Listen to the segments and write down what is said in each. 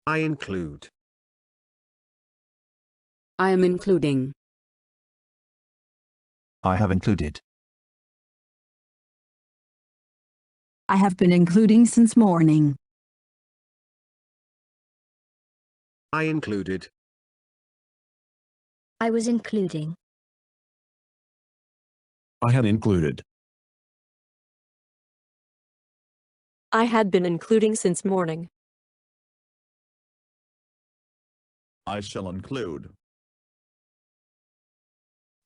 I include. I am including. I have included. I have been including since morning. I included. I was including. I had included. I had been including since morning. I shall include.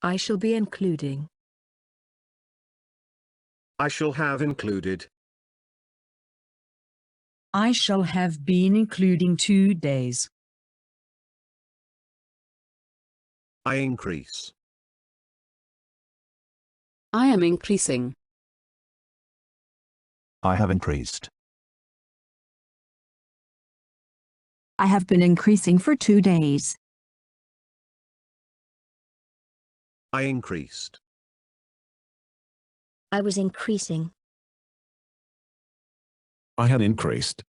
I shall be including. I shall have included. I shall have been including 2 days. I increase. I am increasing. I have increased. I have been increasing for 2 days. I increased. I was increasing. I had increased.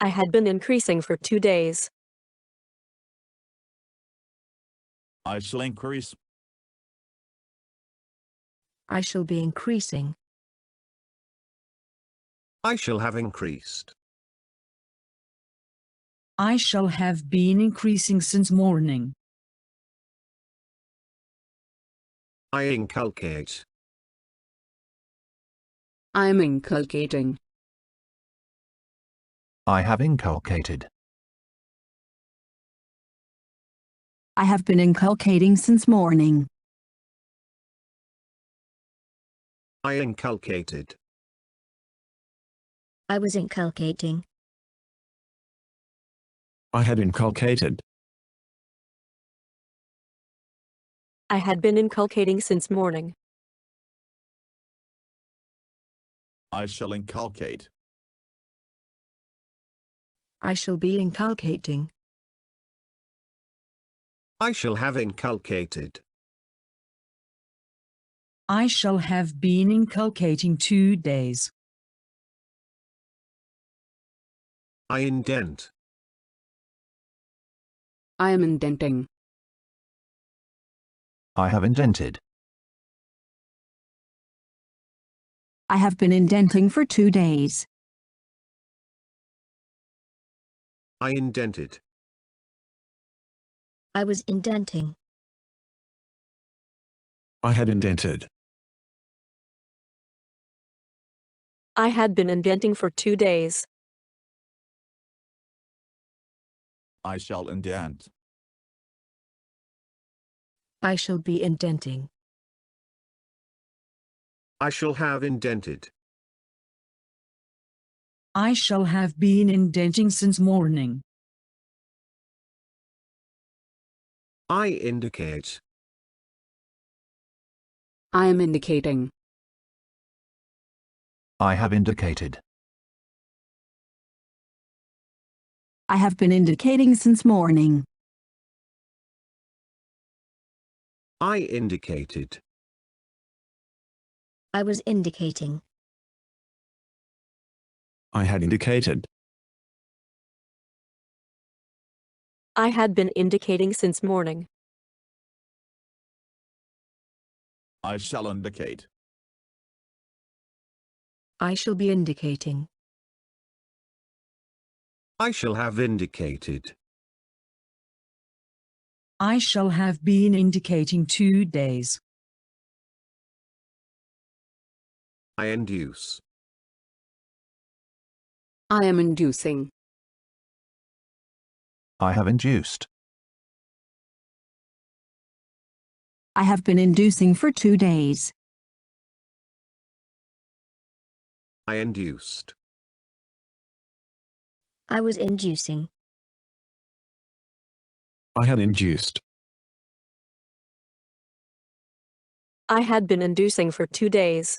I had been increasing for 2 days. I shall increase. I shall be increasing. I shall have increased. I shall have been increasing since morning. I inculcate. I am inculcating. I have inculcated. I have been inculcating since morning. I inculcated. I was inculcating. I had inculcated. I had been inculcating since morning. I shall inculcate. I shall be inculcating. I shall have inculcated. I shall have been inculcating 2 days. I indent. I am indenting. I have indented. I have been indenting for 2 days. I indented. I was indenting. I had indented. I had been indenting for 2 days. I shall indent. I shall be indenting. I shall have indented. I shall have been indenting since morning. I indicate. I am indicating. I have indicated. I have been indicating since morning. I indicated. I was indicating. I had indicated. I had been indicating since morning. I shall indicate. I shall be indicating. I shall have indicated. I shall have been indicating 2 days. I induce. I am inducing. I have induced. I have been inducing for 2 days. I induced. I was inducing. I had induced. I had been inducing for 2 days.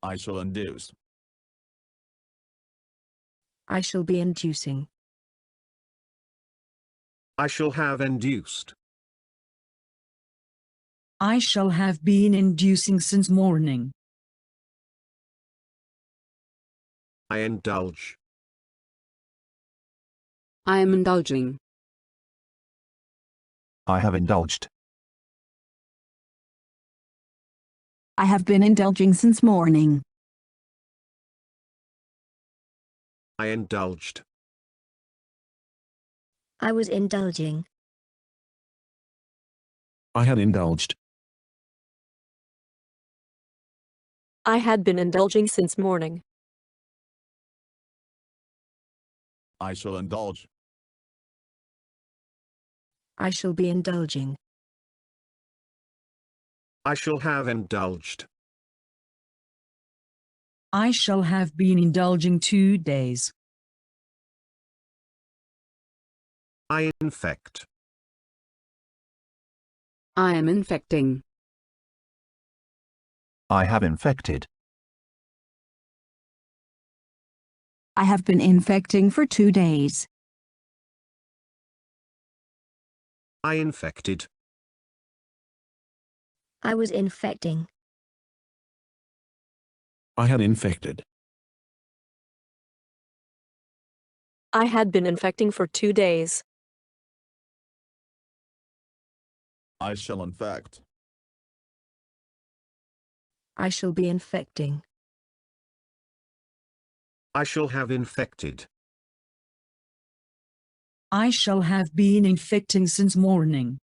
I shall induce. I shall be inducing. I shall have induced. I shall have been inducing since morning. I indulge. I am indulging. I have indulged. I have been indulging since morning. I indulged. I was indulging. I had indulged. I had been indulging since morning. I shall indulge. I shall be indulging. I shall have indulged. I shall have been indulging 2 days. I infect. I am infecting. I have infected. I have been infecting for 2 days. I infected. I was infecting. I had infected. I had been infecting for 2 days. I shall infect. I shall be infecting. I shall have infected. I shall have been infecting since morning.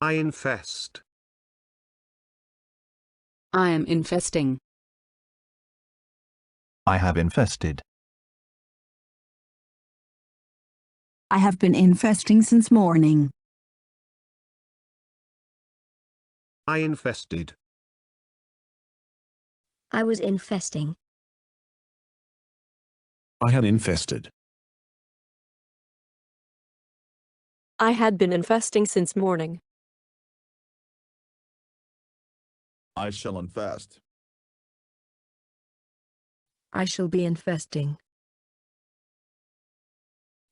I infest. I am infesting. I have infested. I have been infesting since morning. I infested. I was infesting. I had infested. I had been infesting since morning. I shall infest. I shall be infesting.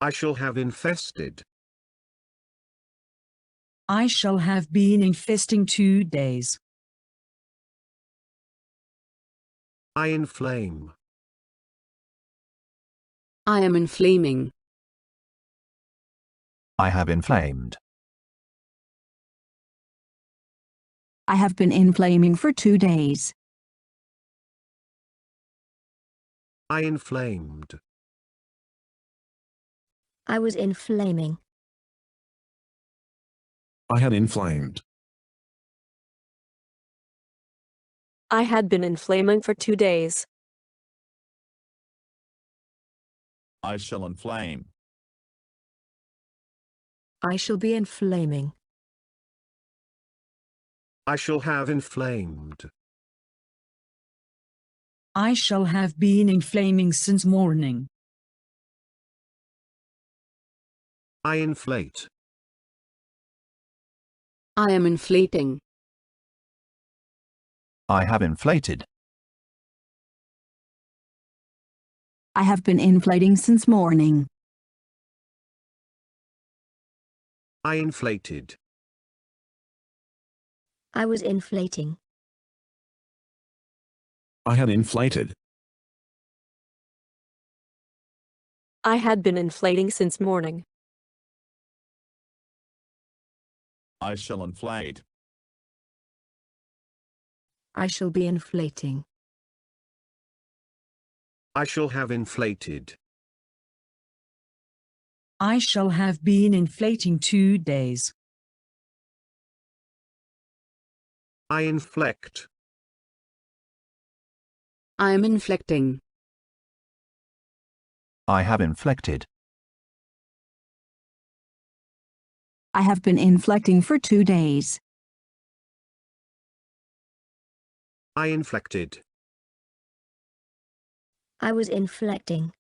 I shall have infested. I shall have been infesting 2 days. I inflame. I am inflaming. I have inflamed. I have been inflaming for 2 days. I inflamed. I was inflaming. I had inflamed. I had been inflaming for 2 days. I shall inflame. I shall be inflaming. I shall have inflamed. I shall have been inflaming since morning. I inflate. I am inflating. I have inflated. I have been inflating since morning. I inflated. I was inflating. I had inflated. I had been inflating since morning. I shall inflate. I shall be inflating. I shall have inflated. I shall have been inflating 2 days. I inflect. I am inflecting. I have inflected. I have been inflecting for 2 days. I inflected. I was inflecting.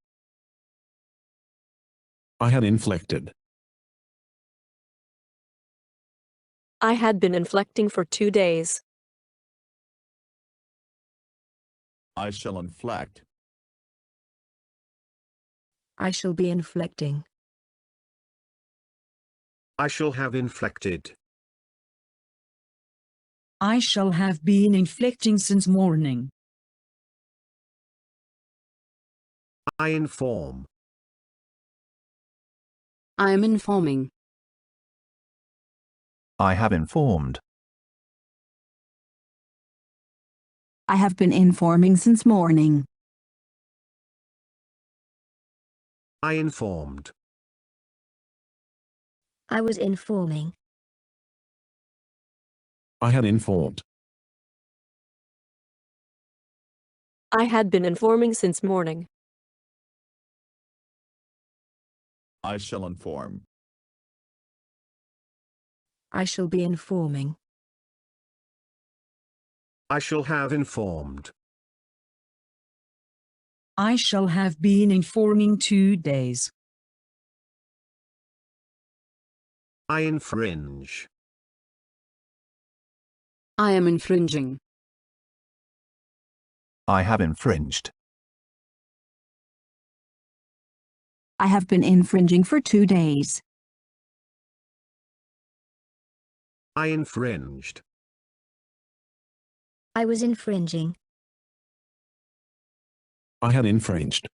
I had inflected. I had been inflecting for 2 days. I shall inflect. I shall be inflecting. I shall have inflected. I shall have been inflecting since morning. I inform. I am informing. I have informed. I have been informing since morning. I informed. I was informing. I had informed. I had been informing since morning. I shall inform. I shall be informing. I shall have informed. I shall have been informing 2 days. I infringe. I am infringing. I have infringed. I have been infringing for 2 days. I infringed. I was infringing. I had infringed.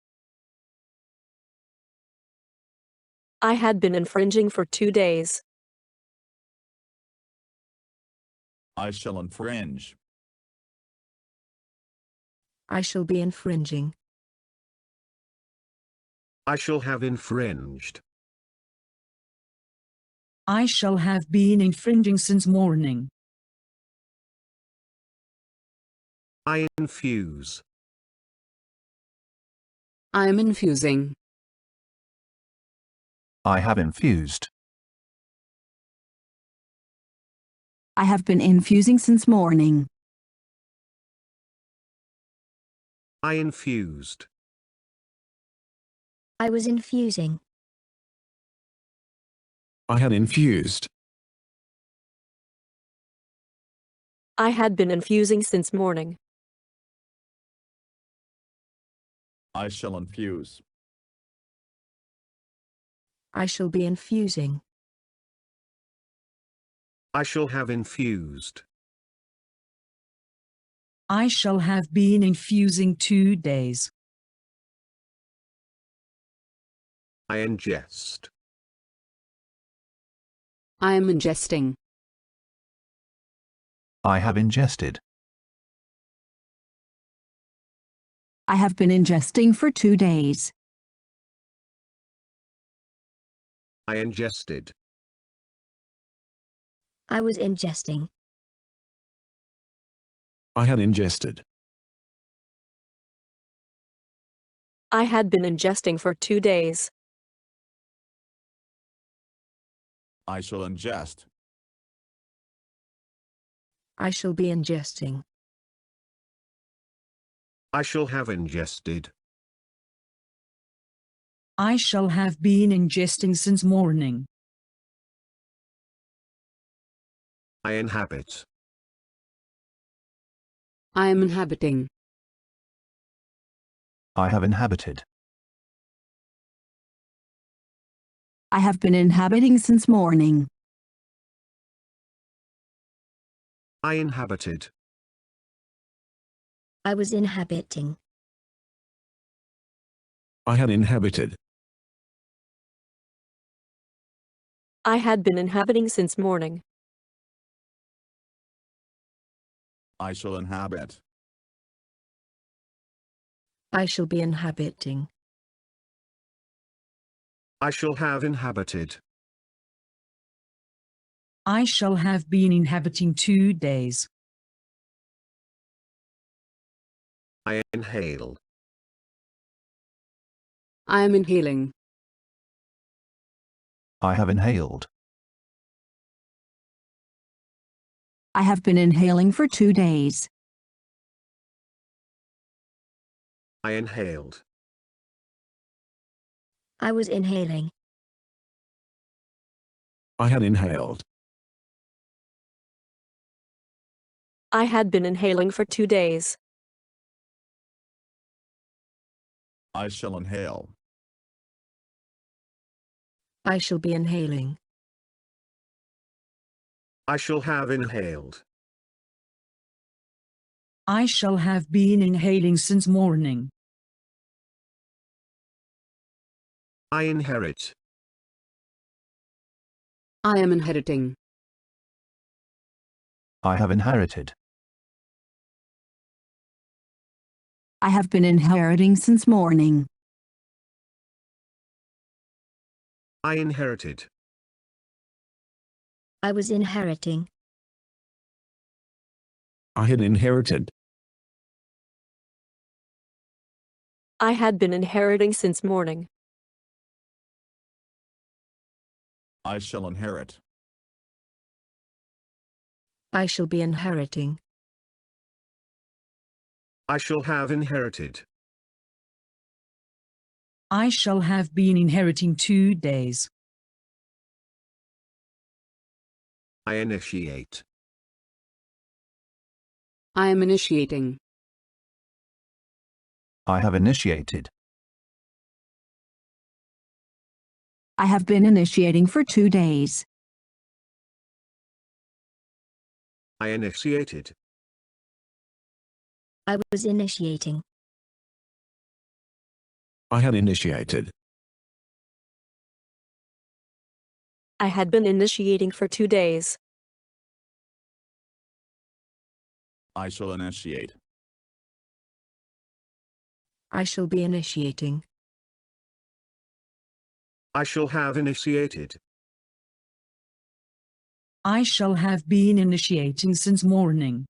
I had been infringing for 2 days. I shall infringe. I shall be infringing. I shall have infringed. I shall have been infringing since morning. I infuse. I am infusing. I have infused. I have been infusing since morning. I infused. I was infusing. I had infused. I had been infusing since morning. I shall infuse. I shall be infusing. I shall have infused. I shall have been infusing 2 days. I ingest. I am ingesting. I have ingested. I have been ingesting for 2 days. I ingested. I was ingesting. I had ingested. I had been ingesting for 2 days. I shall ingest. I shall be ingesting. I shall have ingested. I shall have been ingesting since morning. I inhabit. I am inhabiting. I have inhabited. I have been inhabiting since morning. I inhabited. I was inhabiting. I had inhabited. I had been inhabiting since morning. I shall inhabit. I shall be inhabiting. I shall have inhabited. I shall have been inhabiting 2 days. I inhale. I am inhaling. I have inhaled. I have been inhaling for 2 days. I inhaled. I was inhaling. I had inhaled. I had been inhaling for 2 days. I shall inhale. I shall be inhaling. I shall have inhaled. I shall have been inhaling since morning. I inherit. I am inheriting. I have inherited. I have been inheriting since morning. I inherited. I was inheriting. I had inherited. I had been inheriting since morning. I shall inherit. I shall be inheriting. I shall have inherited. I shall have been inheriting 2 days. I initiate. I am initiating. I have initiated. I have been initiating for 2 days. I initiated. I was initiating. I had initiated. I had been initiating for 2 days. I shall initiate. I shall be initiating. I shall have initiated. I shall have been initiating since morning.